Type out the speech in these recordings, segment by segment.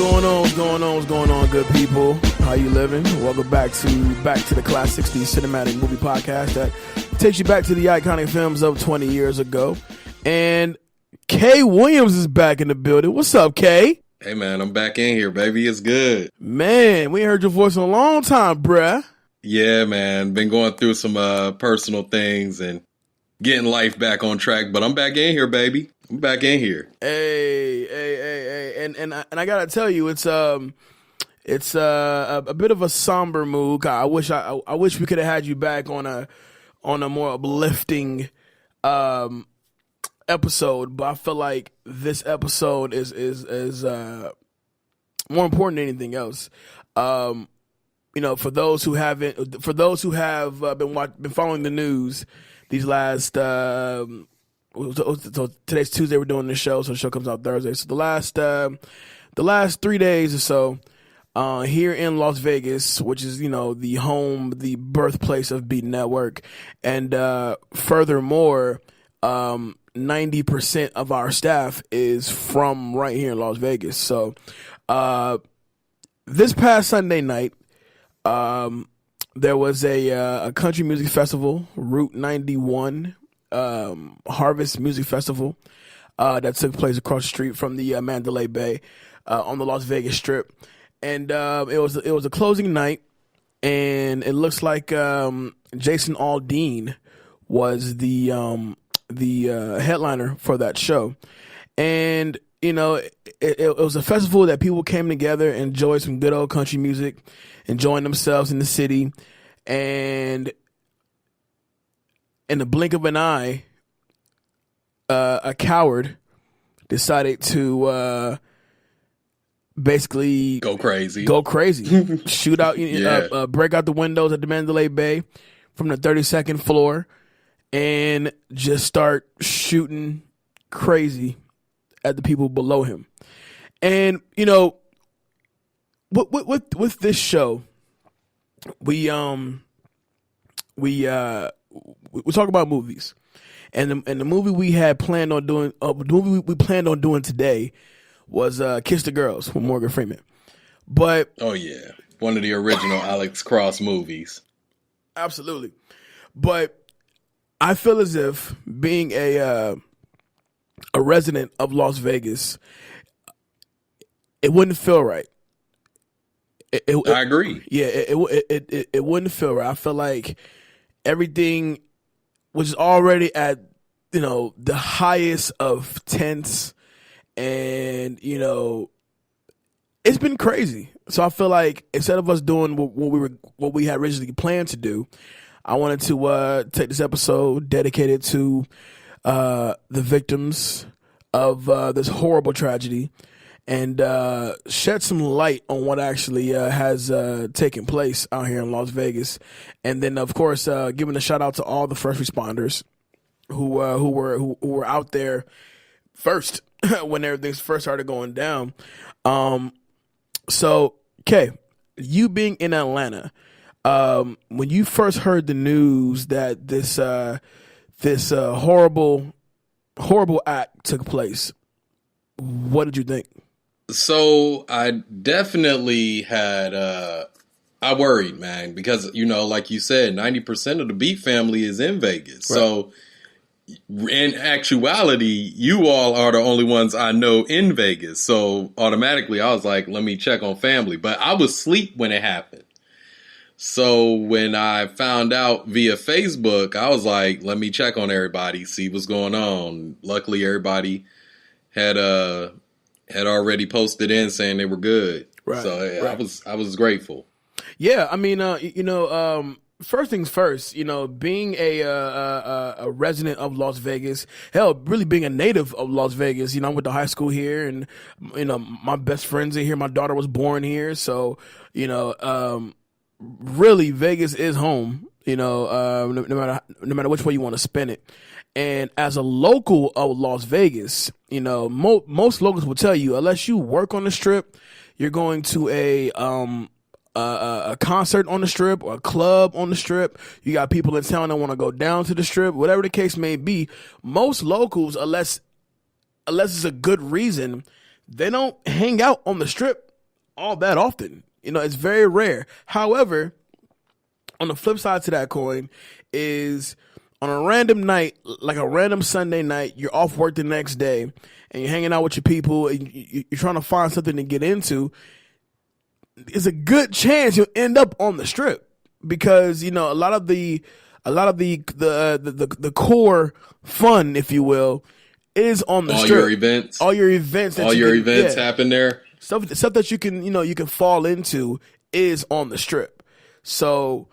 What's going on, good people? How you living? Welcome back to the Classics, the cinematic movie podcast that takes you back to the iconic films of 20 years ago. And Kay Williams is back in the building. What's up, Kay? Hey, man, I'm back in here, baby. It's good. Man, we ain't heard your voice in a long time, bruh. Yeah, man. Been going through some personal things and getting life back on track, but I'm back in here, baby. I'm back in here. Hey. And I gotta tell you, it's a bit of a somber mood. I wish we could have had you back on a more uplifting episode, but I feel like this episode is more important than anything else. For those who have been following the news these last so today's Tuesday, we're doing this show, so the show comes out Thursday. So the last 3 days or so, here in Las Vegas, which is, the birthplace of Beat Network, and furthermore, 90% of our staff is from right here in Las Vegas. So this past Sunday night, there was a country music festival, Route 91 Harvest Music Festival, that took place across the street from the Mandalay Bay on the Las Vegas Strip. And it was a closing night, and it looks like Jason Aldean was the headliner for that show. And it was a festival that people came together, enjoyed some good old country music, enjoying themselves in the city, and in the blink of an eye, a coward decided to basically go crazy, shoot out, break out the windows at the Mandalay Bay from the 32nd floor, and just start shooting crazy at the people below him. And with this show, we talk about movies, and the movie we had planned on doing, today was Kiss the Girls with Morgan Freeman. But oh yeah, one of the original Alex Cross movies. Absolutely. But I feel as if being a resident of Las Vegas, it wouldn't feel right. I agree. Yeah, it wouldn't feel right. I feel like everything was already at the highest of tense, and it's been crazy. So I feel like instead of us doing what we had originally planned to do, I wanted to take this episode dedicated to the victims of this horrible tragedy, and shed some light on what actually has taken place out here in Las Vegas. And then, of course, giving a shout out to all the first responders who were out there first when everything first started going down. So, Kay, you being in Atlanta, when you first heard the news that this horrible act took place, what did you think? So I definitely had, I worried, man, because, like you said, 90% of the Beat family is in Vegas. Right. So in actuality, you all are the only ones I know in Vegas. So automatically I was like, let me check on family. But I was asleep when it happened. So when I found out via Facebook, I was like, let me check on everybody, see what's going on. Luckily, everybody had already posted in saying they were good. Right. So right. I was grateful. Yeah, I mean, first things first, being a resident of Las Vegas, hell, really being a native of Las Vegas, I went to high school here, and my best friends are here. My daughter was born here, so really Vegas is home. No matter which way you want to spin it. And as a local of Las Vegas, most locals will tell you, unless you work on the Strip, you're going to a concert on the Strip or a club on the Strip. You got people in town that want to go down to the Strip, whatever the case may be. Most locals, unless it's a good reason, they don't hang out on the Strip all that often. You know, it's very rare. However, on the flip side to that coin is on a random night, like a random Sunday night, you're off work the next day and you're hanging out with your people and you're trying to find something to get into. It's a good chance you'll end up on the strip because, you know, a lot of the core fun, if you will, is on the strip. All your events happen there. Stuff that you can fall into is on the strip. So,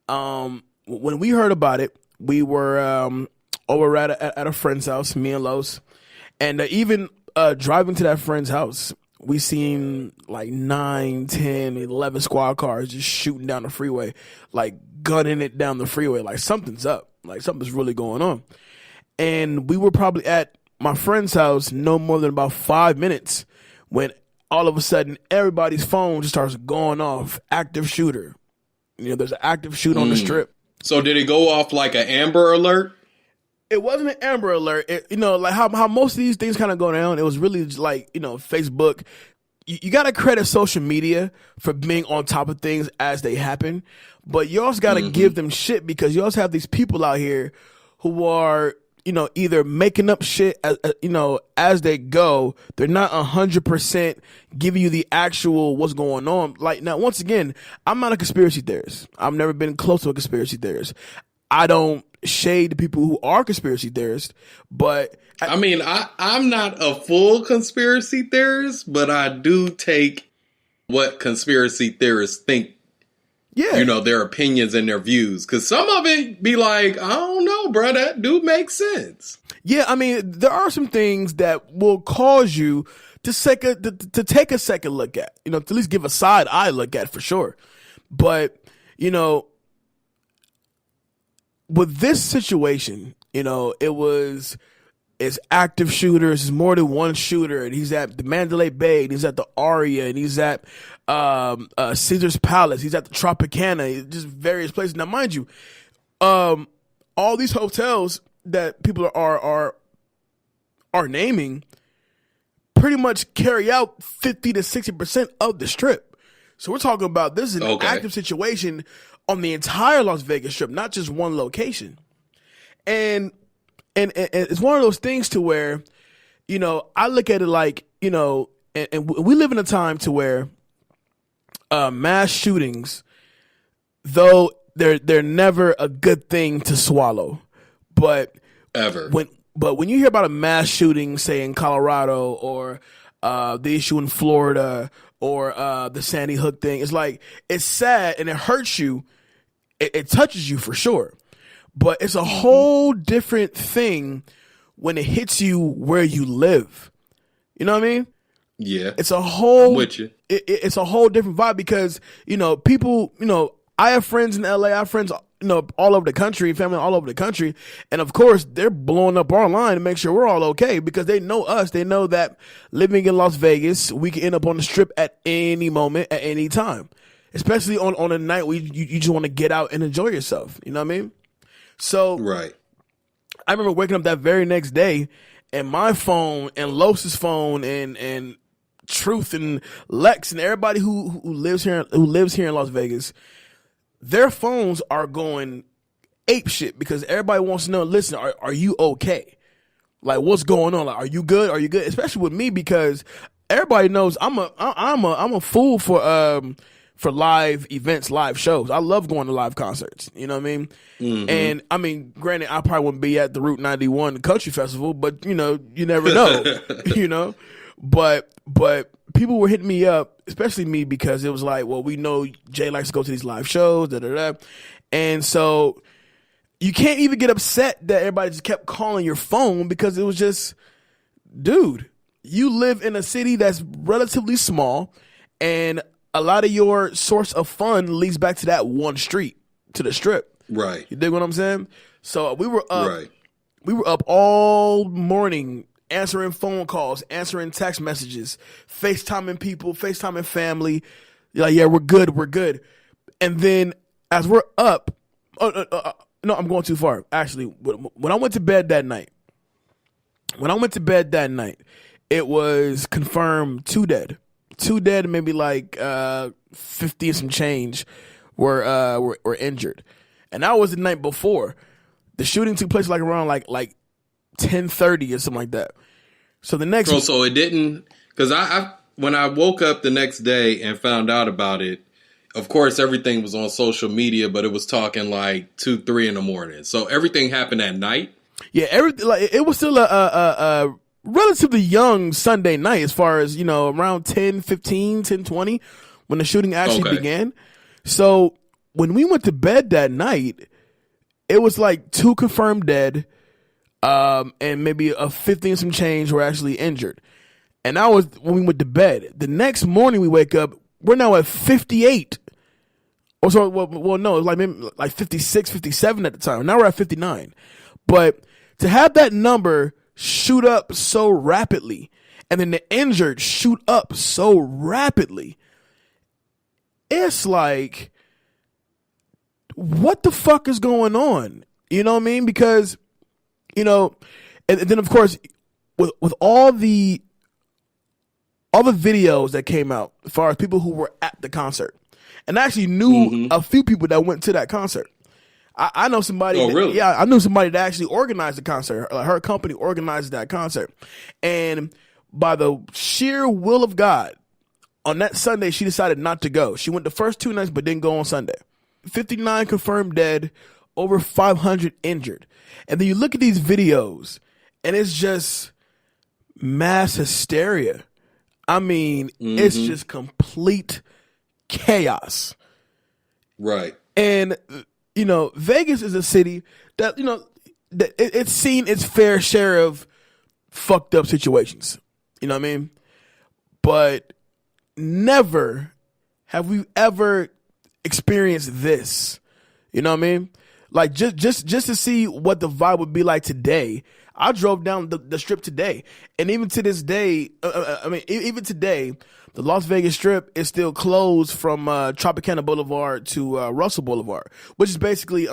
when we heard about it, we were over at a friend's house, me and Los, and even driving to that friend's house, we seen like 9, 10, 11 squad cars just shooting down the freeway, like gunning it down the freeway, like something's up, like something's really going on. And we were probably at my friend's house no more than about 5 minutes when all of a sudden everybody's phone just starts going off, active shooter. You know, there's an active shooter on the strip. So did it go off like an Amber Alert? It wasn't an Amber Alert. You know, like how most of these things kind of go down. It was really just like, you know, Facebook. You got to credit social media for being on top of things as they happen. But you also got to give them shit because you also have these people out here who are, you know, either making up shit, you know, as they go. They're not 100% giving you the actual what's going on. Like, now, once again, I'm not a conspiracy theorist. I've never been close to a conspiracy theorist. I don't shade the people who are conspiracy theorists, but I mean, I'm not a full conspiracy theorist, but I do take what conspiracy theorists think. Yeah, you know, their opinions and their views, because some of it be like, I don't know, bro, that do make sense. Yeah, I mean, there are some things that will cause you to take a second look at, you know, to at least give a side eye look at for sure. But, you know, with this situation, you know, it's active shooters, it's more than one shooter, and he's at the Mandalay Bay, and he's at the Aria, and he's at Caesar's Palace, he's at the Tropicana, just various places. Now, mind you, all these hotels that people are naming pretty much carry out 50 to 60% of the strip. So we're talking about this is an active situation on the entire Las Vegas Strip, not just one location. And it's one of those things to where, you know, I look at it like, you know, and we live in a time to where mass shootings, though they're never a good thing to swallow, but when you hear about a mass shooting, say in Colorado or the issue in Florida or the Sandy Hook thing, it's like, it's sad and it hurts you. It touches you for sure. But it's a whole different thing when it hits you where you live. You know what I mean? Yeah. It's a whole, I'm with you. It's a whole different vibe because, you know, people, you know, I have friends in LA, I have friends, you know, all over the country, family all over the country. And of course, they're blowing up our line to make sure we're all okay because they know us. They know that living in Las Vegas, we can end up on the strip at any moment, at any time. Especially on a night where you just want to get out and enjoy yourself. You know what I mean? So right. I remember waking up that very next day and my phone and Los's phone and Truth and Lex and everybody who lives here in Las Vegas, their phones are going ape shit because everybody wants to know, listen, are you okay? Like, what's going on? Like, are you good? Are you good? Especially with me because everybody knows I'm a fool for live events, live shows. I love going to live concerts. You know what I mean? Mm-hmm. And I mean, granted, I probably wouldn't be at the Route 91 Country Festival, but you know, you never know. You know, but people were hitting me up, especially me, because it was like, well, we know Jay likes to go to these live shows, da da da, and so you can't even get upset that everybody just kept calling your phone because it was just, dude, you live in a city that's relatively small, and a lot of your source of fun leads back to that one street, to the strip. Right. You dig what I'm saying? So we were up. Right. We were up all morning answering phone calls, answering text messages, FaceTiming people, FaceTiming family. You're like, yeah, we're good. And then as we're up, no, I'm going too far. Actually, when I went to bed that night, it was confirmed 2 dead. 2 dead and maybe like 50 and some change were injured. And that was the night before. The shooting took place like around like 10:30 or something like that. So the next so it didn't, because I when I woke up the next day and found out about it, of course everything was on social media, but it was talking like 2-3 in the morning. So everything happened at night. Yeah, everything, like it was still a relatively young Sunday night, as far as, you know, around 10:15, 10:20 when the shooting actually began. So when we went to bed that night, it was like 2 confirmed dead, and maybe a 50 and some change were actually injured. And that was when we went to bed. The next morning we wake up, we're now at 58. Or so, well, no, it was like maybe like 56, 57 at the time. Now we're at 59. But to have that number shoot up so rapidly, and then the injured shoot up so rapidly, it's like, what the fuck is going on? You know what I mean? Because, you know, and then of course, with all the videos that came out, as far as people who were at the concert, and I actually knew a few people that went to that concert. I know somebody. Oh, really? Yeah, I knew somebody that actually organized the concert. Her company organized that concert, and by the sheer will of God, on that Sunday she decided not to go. She went the first 2 nights, but didn't go on Sunday. 59 confirmed dead, over 500 injured, and then you look at these videos, and it's just mass hysteria. I mean, it's just complete chaos. Right. And, you know, Vegas is a city that, you know, that it's seen its fair share of fucked up situations. You know what I mean? But never have we ever experienced this. You know what I mean? Like, just to see what the vibe would be like today. I drove down the strip today, and even to this day, even today, the Las Vegas Strip is still closed from Tropicana Boulevard to Russell Boulevard, which is basically,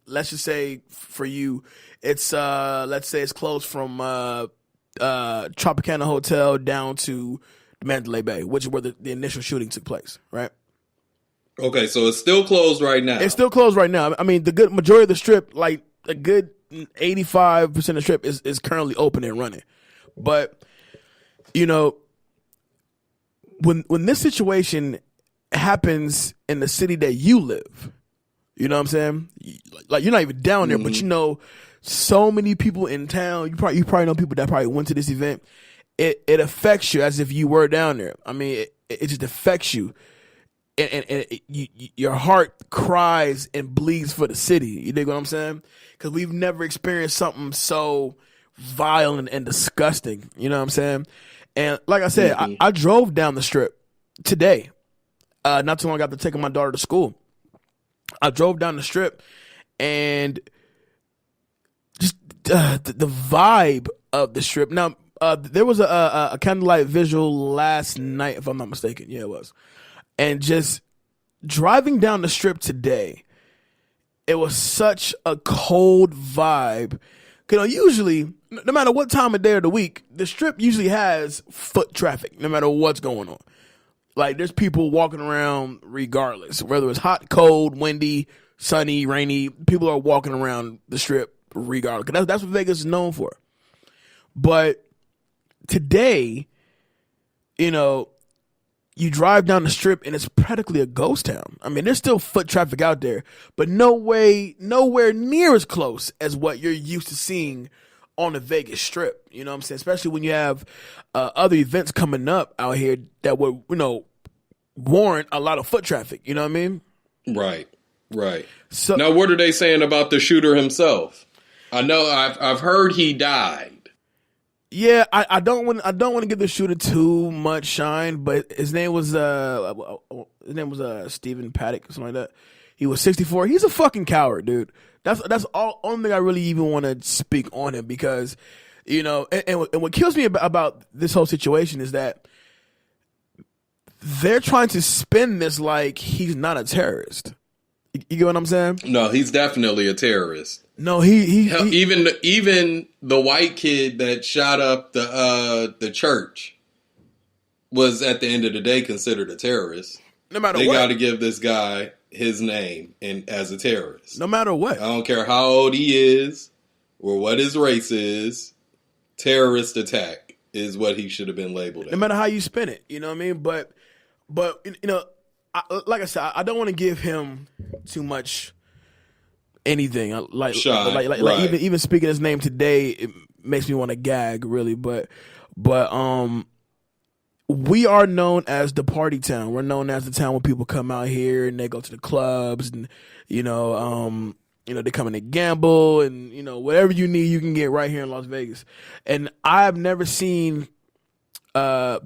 let's just say for you, it's let's say it's closed from Tropicana Hotel down to Mandalay Bay, which is where the initial shooting took place, right? Okay, so it's still closed right now. It's still closed right now. I mean, the good majority of the strip, like a good 85% of the strip is currently open and running. But, you know, when this situation happens in the city that you live, you know what I'm saying? Like, you're not even down there, but you know so many people in town. You probably know people that probably went to this event. It affects you as if you were down there. I mean, it just affects you. And your heart cries and bleeds for the city. You dig what I'm saying? Because we've never experienced something so violent and disgusting. You know what I'm saying? And like I said, I drove down the strip today. Not too long after taking my daughter to school. I drove down the strip, and just the vibe of the strip. Now, there was a candlelight visual last night, if I'm not mistaken. Yeah, it was. And just driving down the strip today, it was such a cold vibe. You know, usually, no matter what time of day or the week, the strip usually has foot traffic, no matter what's going on. Like, there's people walking around regardless, whether it's hot, cold, windy, sunny, rainy. People are walking around the strip regardless. 'Cause that's what Vegas is known for. But today, you know, you drive down the strip and it's practically a ghost town. I mean, there's still foot traffic out there, but nowhere near as close as what you're used to seeing on the Vegas Strip. You know what I'm saying? Especially when you have other events coming up out here that would, you know, warrant a lot of foot traffic. You know what I mean? Right. So now, what are they saying about the shooter himself? I know I've heard he died. Yeah, I don't want to give the shooter too much shine, but his name was Stephen Paddock or something like that. He was 64. He's a fucking coward, dude. That's all only thing I really even want to speak on him, because, you know, and what kills me about this whole situation is that they're trying to spin this like he's not a terrorist. You get what I'm saying? No, he's definitely a terrorist. No, he even the white kid that shot up the church was at the end of the day considered a terrorist. No matter they what. They got to give this guy his name and as a terrorist. No matter what. I don't care how old he is or what his race is. Terrorist attack is what he should have been labeled as. No matter how you spin it, you know what I mean? But like I said, I don't want to give him too much anything. Like even speaking his name today, it makes me want to gag, really. But we are known as the party town. We're known as the town where people come out here and they go to the clubs and they come in to gamble and whatever you need you can get right here in Las Vegas. And I've never seen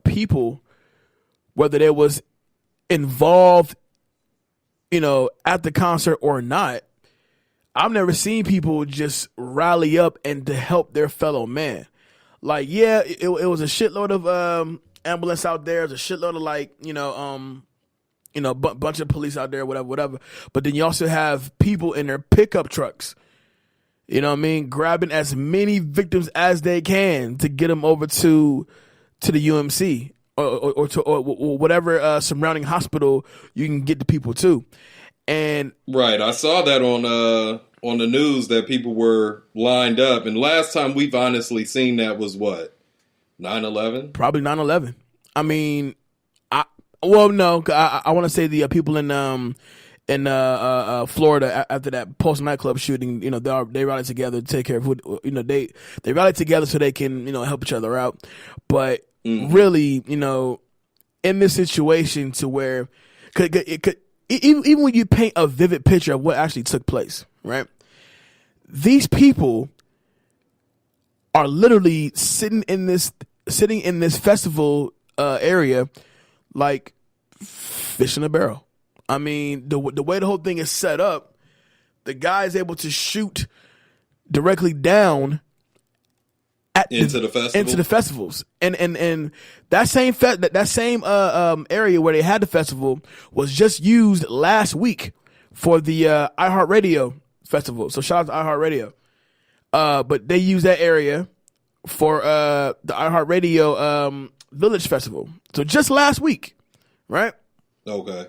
people, whether they was involved at the concert or not, I've never seen people just rally up and to help their fellow man. Like, yeah, it was a shitload of ambulance out there. There's a shitload of bunch of police out there, whatever. But then you also have people in their pickup trucks, you know what I mean, grabbing as many victims as they can to get them over to the UMC or whatever surrounding hospital you can get the people to. And right, I saw that on the news that people were lined up. And last time we've honestly seen that was what? 9/11? Probably 9/11. I mean, I want to say the people in Florida after that Post nightclub shooting, they rallied together to take care of who, they rallied together so they can, help each other out. But really, in this situation to where even when you paint a vivid picture of what actually took place, right? These people are literally sitting in this festival area like fish in a barrel. I mean, the way the whole thing is set up, the guy is able to shoot directly down into the festivals, and that same area where they had the festival was just used last week for the iHeartRadio festival. So shout out to iHeartRadio. But they use that area for the iHeartRadio Village Festival. So just last week, right? Okay.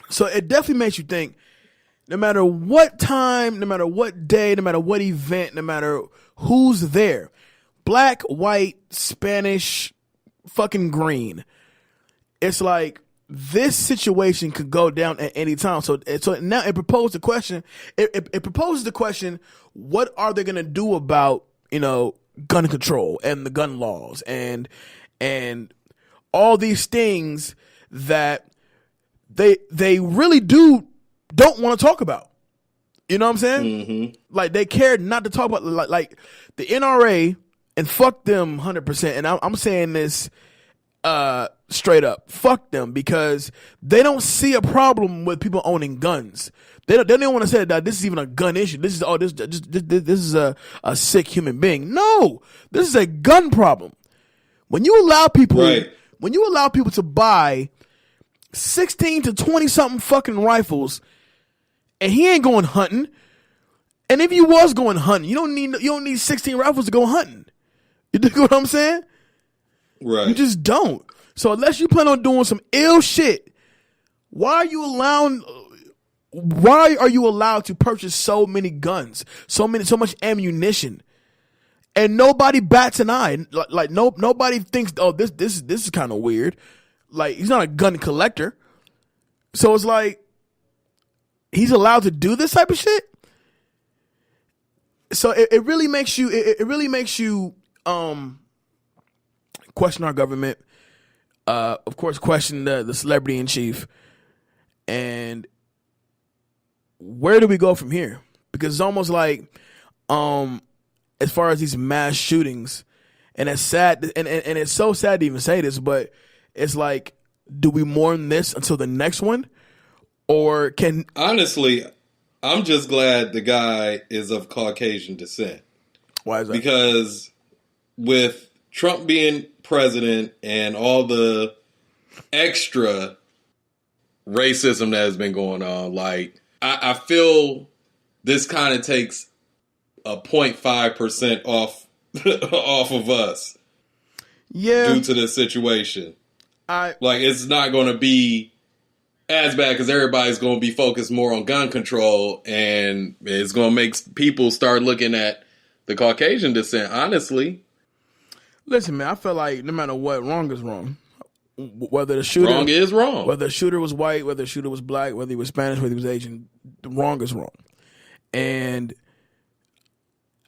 So it definitely makes you think, no matter what time, no matter what day, no matter what event, no matter who's there, black, white, Spanish, fucking green, it's like this situation could go down at any time. So now it proposes the question. It proposes the question: what are they going to do about gun control and the gun laws and all these things that they really don't want to talk about? You know what I'm saying? Mm-hmm. Like they cared not to talk about like the NRA, and fuck them 100%. And I'm saying this straight up, fuck them, because they don't see a problem with people owning guns. They don't want to say that this is even a gun issue. This is a sick human being. No, this is a gun problem. When you allow people, to buy 16 to 20 something fucking rifles, and he ain't going hunting. And if you was going hunting, you don't need 16 rifles to go hunting. You dig what I'm saying? Right. You just don't. So unless you plan on doing some ill shit, why are you allowed to purchase so many guns, so much ammunition, and nobody bats an eye? Like nobody thinks, oh, this is kind of weird. Like, he's not a gun collector, so it's like he's allowed to do this type of shit. So it really makes you question our government, of course, question the celebrity in chief, and where do we go from here? Because it's almost like, as far as these mass shootings, and it's sad, and it's so sad to even say this, but it's like, do we mourn this until the next one, or can honestly? I'm just glad the guy is of Caucasian descent. Why is that? Because with Trump being president and all the extra racism that has been going on, like, I feel this kind of takes a 0.5% off of us. Yeah. Due to this situation. Like, it's not going to be as bad because everybody's going to be focused more on gun control, and it's going to make people start looking at the Caucasian descent, honestly. Listen, man, I feel like no matter what, wrong is wrong. Whether the shooter wrong is wrong. Whether the shooter was white, whether the shooter was black, whether he was Spanish, whether he was Asian, wrong is wrong. And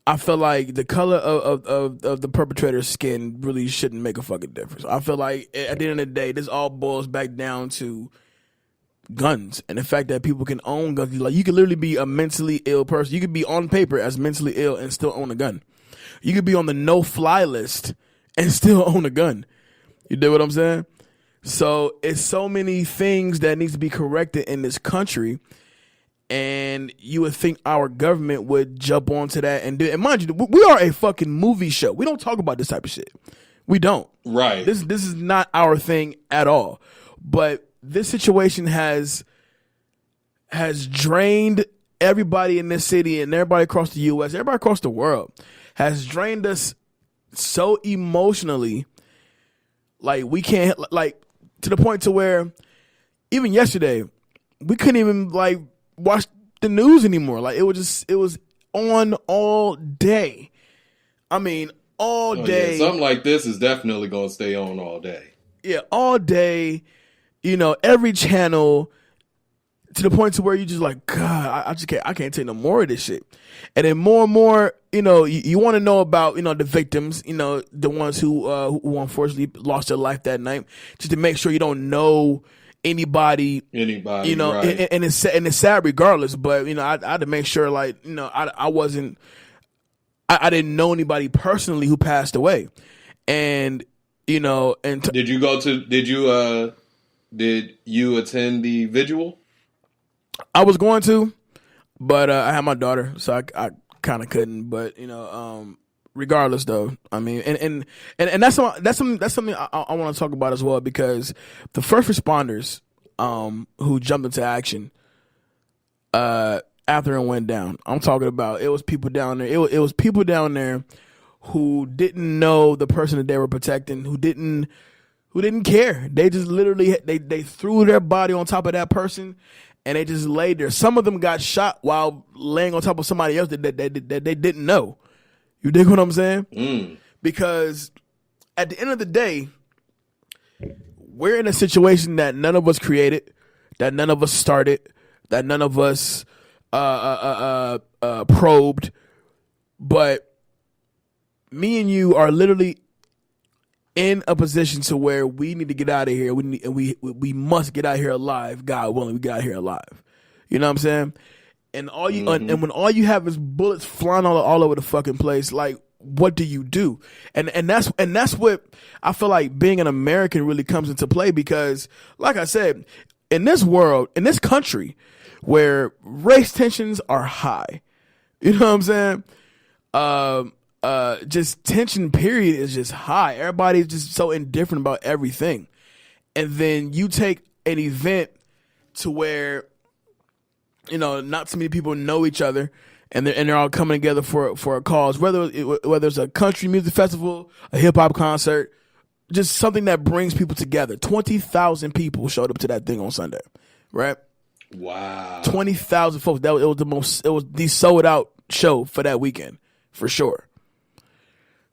I feel like the color of the perpetrator's skin really shouldn't make a fucking difference. I feel like at the end of the day, this all boils back down to guns and the fact that people can own guns. Like, you can literally be a mentally ill person. You could be on paper as mentally ill and still own a gun. You could be on the no-fly list and still own a gun. You dig what I'm saying? So it's so many things that needs to be corrected in this country, and you would think our government would jump onto that and do it. And mind you, we are a fucking movie show. We don't talk about this type of shit. We don't. Right. This is not our thing at all. But this situation has drained everybody in this city and everybody across the U.S., everybody across the world, has drained us so emotionally. Like, we can't, like, to the point to where even yesterday we couldn't even like watch the news anymore. Like, it was on all day. I mean, all day. Yeah, something like this is definitely going to stay on all day. Yeah, all day. You know, every channel, to the point to where you just like, God, I can't take no more of this shit. And then more and more, you know, you want to know about, you know, the victims, you know, the ones who unfortunately lost their life that night, just to make sure you don't know anybody, you know, right. and it's sad regardless. But, you know, I had to make sure, like, you know, I didn't know anybody personally who passed away. And, you know, and did you attend the vigil? I was going to, but I had my daughter, so I kind of couldn't. But, you know, regardless, though, I mean, and that's something I want to talk about as well, because the first responders who jumped into action after it went down, I'm talking about, it was people down there. It was people down there who didn't know the person that they were protecting, who didn't care. They just literally they threw their body on top of that person, and they just laid there. Some of them got shot while laying on top of somebody else that they didn't know. You dig what I'm saying? Because at the end of the day, we're in a situation that none of us created, that none of us started, that none of us probed. But me and you are literally in a position to where we need to get out of here. We must get out of here alive. God willing, we get out of here alive. You know what I'm saying? And all you and when all you have is bullets flying all over the fucking place, like, what do you do? And that's what I feel like being an American really comes into play, because, like I said, in this world, in this country, where race tensions are high, you know what I'm saying? Just tension period is just high. Everybody's just so indifferent about everything. And then you take an event to where, you know, not too many people know each other, and they're all coming together for a cause, whether it's a country music festival, a hip hop concert, just something that brings people together. 20,000 people showed up to that thing on Sunday, right? Wow. 20,000 folks. It was the sold out show for that weekend, for sure.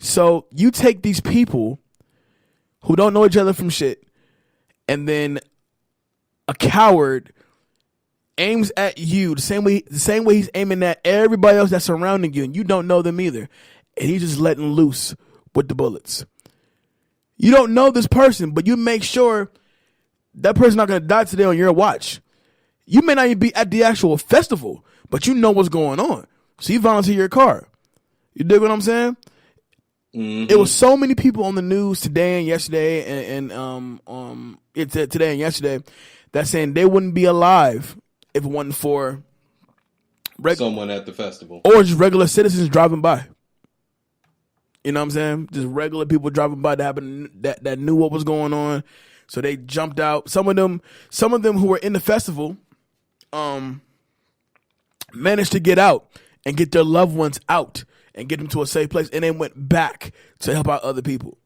So you take these people who don't know each other from shit, and then a coward aims at you the same way he's aiming at everybody else that's surrounding you, and you don't know them either, and he's just letting loose with the bullets. You don't know this person, but you make sure that person's not going to die today on your watch. You may not even be at the actual festival, but you know what's going on, so you volunteer your car. You dig what I'm saying? Mm-hmm. It was so many people on the news today and yesterday, and today and yesterday, that's saying they wouldn't be alive if it wasn't for someone at the festival, or just regular citizens driving by. You know what I'm saying? Just regular people driving by that knew what was going on, so they jumped out. Some of them who were in the festival, managed to get out and get their loved ones out and get them to a safe place, and then went back to help out other people.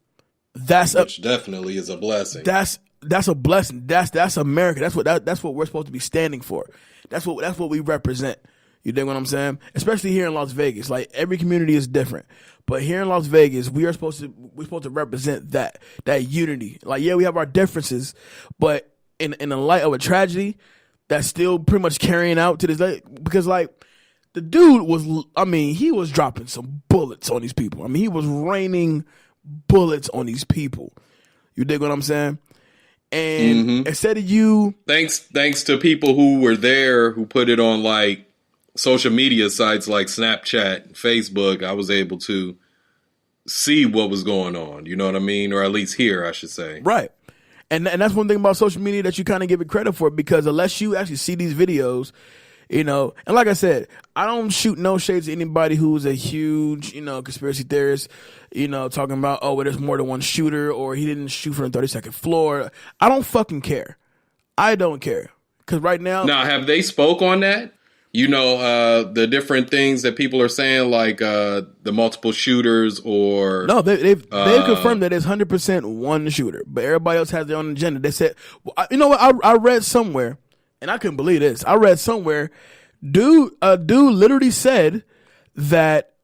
Which definitely is a blessing. That's that's a blessing. That's America. That's what we're supposed to be standing for. That's what we represent. You dig what I'm saying? Especially here in Las Vegas. Like, every community is different, but here in Las Vegas, we're supposed to represent that unity. Like, yeah, we have our differences, but in the light of a tragedy, that's still pretty much carrying out to this day. Because, like, the dude he was dropping some bullets on these people. I mean, he was raining bullets on these people. You dig what I'm saying? And instead of you, thanks to people who were there, who put it on like social media sites like Snapchat, Facebook, I was able to see what was going on. You know what I mean? Or at least hear, I should say. Right. And that's one thing about social media that you kind of give it credit for, because unless you actually see these videos, you know, and like I said, I don't shoot no shades to anybody who's a huge, you know, conspiracy theorist, you know, talking about, oh, well, there's more than one shooter, or he didn't shoot from the 32nd floor. I don't fucking care. I don't care. Because right now. Now, have they spoke on that? You know, the different things that people are saying, like the multiple shooters, or no, they've confirmed that it's 100% one shooter, but everybody else has their own agenda. They said, you know what? I read somewhere, and I couldn't believe this. I read somewhere, dude literally said that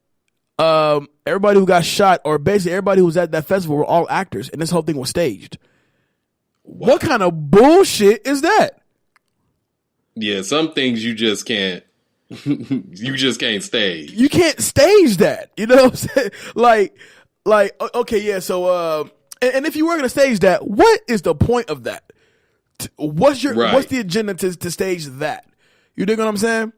everybody who got shot, or basically everybody who was at that festival, were all actors, and this whole thing was staged. Wow. What kind of bullshit is that? Yeah, some things you just can't. You just can't stage. You can't stage that. You know what I'm saying? Like, okay, yeah. So, and if you were gonna stage that, what is the point of that? What's the agenda to stage that? You dig what I'm saying?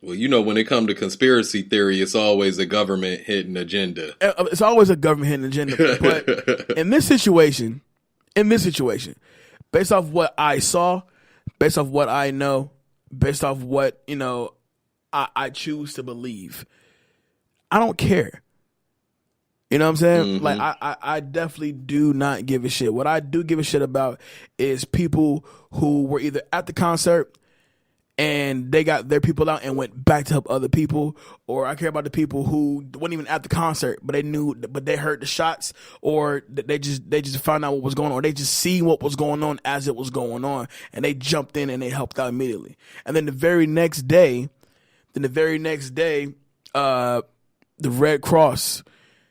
Well, you know, when it comes to conspiracy theory, it's always a government hidden agenda. It's always a government hidden agenda. But in this situation, based off what I saw, based off what I know, based off what, you know, I choose to believe, I don't care. You know what I'm saying? Like, I definitely do not give a shit. What I do give a shit about is people who were either at the concert and they got their people out and went back to help other people, or I care about the people who weren't even at the concert, but they heard the shots, or they just found out what was going on, or they just see what was going on as it was going on, and they jumped in and they helped out immediately. And then the very next day, the Red Cross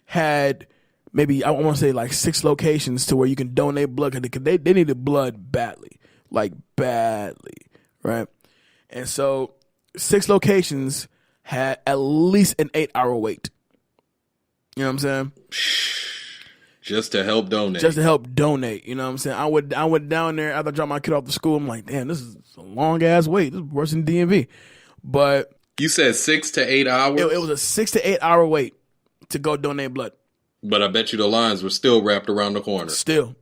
had maybe, I want to say, like 6 locations to where you can donate blood, because they needed blood badly, right? And so 6 locations had at least an 8-hour wait. You know what I'm saying? Just to help donate. You know what I'm saying? I went down there after I dropped my kid off to school. I'm like, damn, this is a long ass wait. This is worse than DMV. But you said 6 to 8 hours? It was a 6 to 8 hour wait to go donate blood. But I bet you the lines were still wrapped around the corner. Still.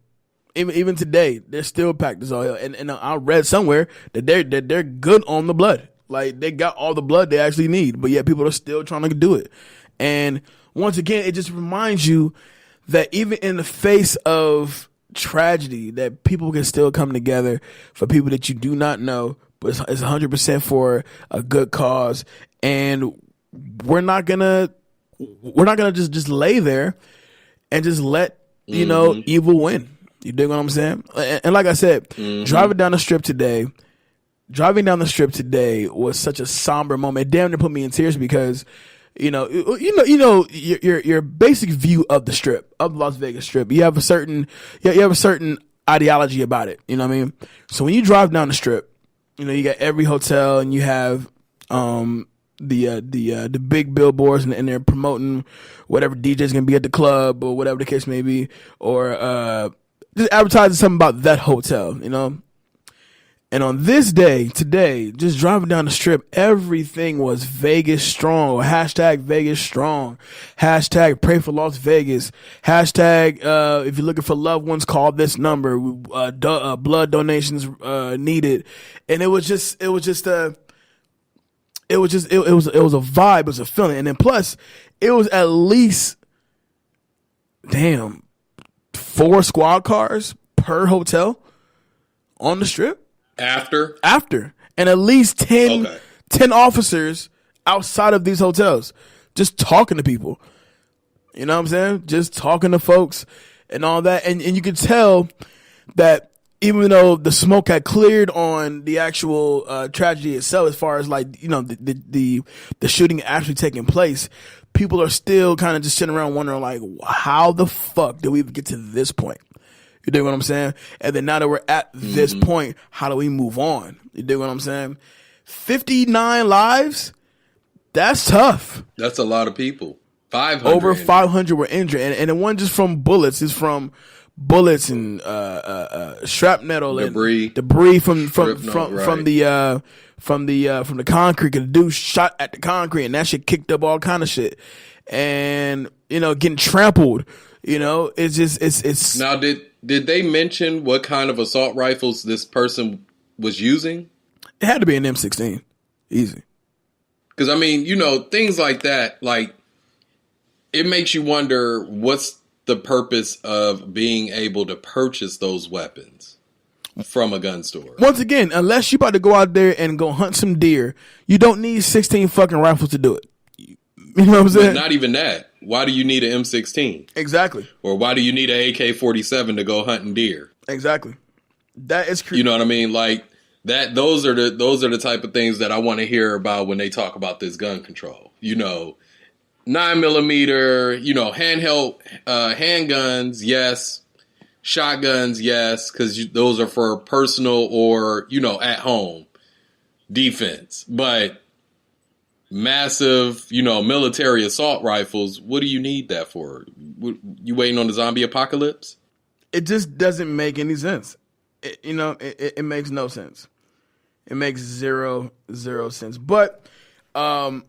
Even today, they're still packed as all hell. And I read somewhere that they're good on the blood. Like, they got all the blood they actually need. But yeah, people are still trying to do it. And once again, it just reminds you that even in the face of tragedy, that people can still come together for people that you do not know, but it's 100% for a good cause. And we're not gonna just lay there and just let, you know, evil win. You dig what I'm saying? And like I said, driving down the strip today was such a somber moment. It damn near put me in tears, because you know your basic view of the strip, of the Las Vegas Strip. You have a certain ideology about it. You know what I mean? So when you drive down the strip, you know, you got every hotel, and you have the big billboards, and they're promoting whatever DJ's gonna be at the club, or whatever the case may be, or just advertising something about that hotel, you know? And on this day, today, just driving down the strip, everything was Vegas strong, or hashtag Vegas strong, hashtag pray for Las Vegas, hashtag if you're looking for loved ones, call this number, blood donations needed. And it was a vibe, it was a feeling. And then plus, it was at least, 4 squad cars per hotel on the strip. After. And at least 10 officers outside of these hotels, just talking to people. You know what I'm saying? Just talking to folks and all that. And you could tell that even though the smoke had cleared on the actual tragedy itself, as far as like, you know, the shooting actually taking place, people are still kind of just sitting around wondering like, how the fuck did we even get to this point? You dig what I'm saying? And then now that we're at this point, how do we move on? You dig what I'm saying? 59 lives? That's tough. That's a lot of people. 500 Over 500 were injured, and it wasn't just from bullets. It's from bullets and shrapnel debris, and debris from the concrete. The dude shot at the concrete, and that shit kicked up all kind of shit. And you know, getting trampled. You know, it's just it's. Now, did they mention what kind of assault rifles this person was using? It had to be an M16, easy. Because I mean, you know, things like that, like it makes you wonder what's the purpose of being able to purchase those weapons from a gun store. Once again, unless you about to go out there and go hunt some deer, you don't need 16 fucking rifles to do it. You know what I'm saying? But not even that. Why do you need an M16? Exactly. Or why do you need an AK-47 to go hunting deer? Exactly. That is creepy. You know what I mean? Like that. Those are the type of things that I want to hear about when they talk about this gun control. You know, 9mm. You know, handheld handguns, yes. Shotguns, yes, because those are for personal or, you know, at home defense. But massive, you know, military assault rifles, what do you need that for? You waiting on the zombie apocalypse? It just doesn't make any sense. It makes no sense. It makes zero sense. But what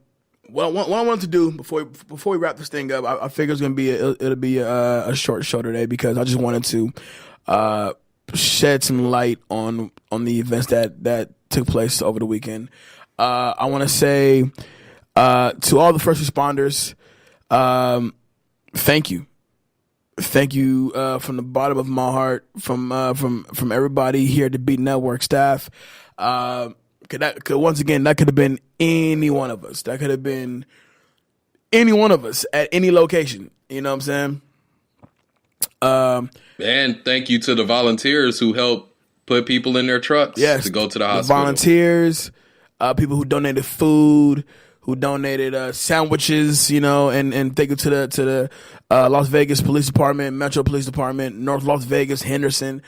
I wanted to do before we wrap this thing up, I figure it'll be a short show today because I just wanted to shed some light on the events that took place over the weekend. I want to say to all the first responders, thank you. Thank you from the bottom of my heart, from everybody here at the Beat Network staff. Once again, that could have been any one of us. That could have been any one of us at any location. You know what I'm saying? And thank you to the volunteers who helped put people in their trucks to go to the hospital. Volunteers, people who donated food, who donated sandwiches, you know, and thank you to the Las Vegas Police Department, Metro Police Department, North Las Vegas, Henderson.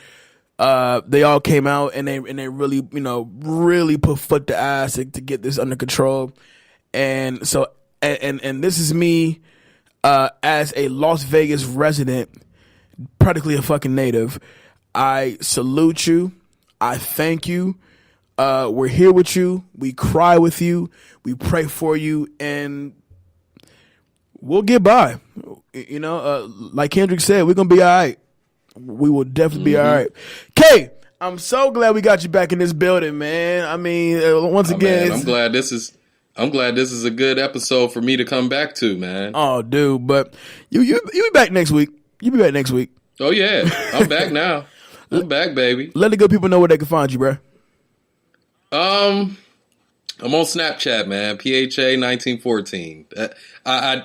They all came out and they really, you know, really put foot to ass to get this under control. And so, and this is me, as a Las Vegas resident, practically a fucking native. I salute you. I thank you. We're here with you. We cry with you. We pray for you, and we'll get by. You know, like Kendrick said, we're gonna be all right. We will definitely be all right. Kay, I'm so glad we got you back in this building, man. I mean, once again, man, I'm glad this is a good episode for me to come back to, man. Oh, dude, but you be back next week. You be back next week. Oh yeah, I'm back now. I'm back, baby. Let the good people know where they can find you, bro. I'm on Snapchat, man. PHA1914. I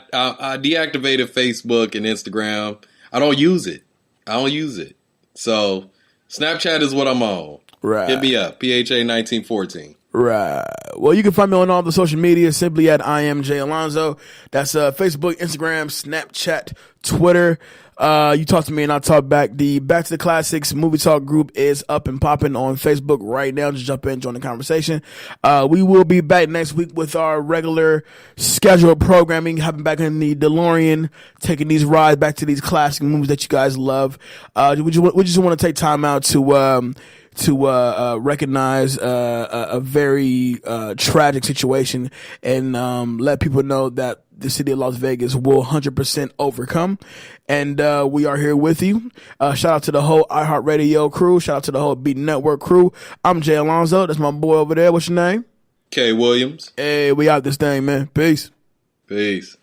deactivated Facebook and Instagram. I don't use it. So Snapchat is what I'm on. Right. Hit me up. PHA1914. Right. Well, you can find me on all the social media simply at I am Jay Alonzo. That's Facebook, Instagram, Snapchat, Twitter. You talk to me and I talk back. The Back to the Classics Movie Talk group is up and popping on Facebook right now. Just jump in, join the conversation. We will be back next week with our regular scheduled programming, hopping back in the DeLorean, taking these rides back to these classic movies that you guys love. We just want to take time out to recognize a very tragic situation and let people know that the city of Las Vegas will 100% overcome. And we are here with you. Shout out to the whole iHeartRadio crew. Shout out to the whole Beat Network crew. I'm Jay Alonzo. That's my boy over there. What's your name? Kay Williams. Hey, we out this thing, man. Peace. Peace.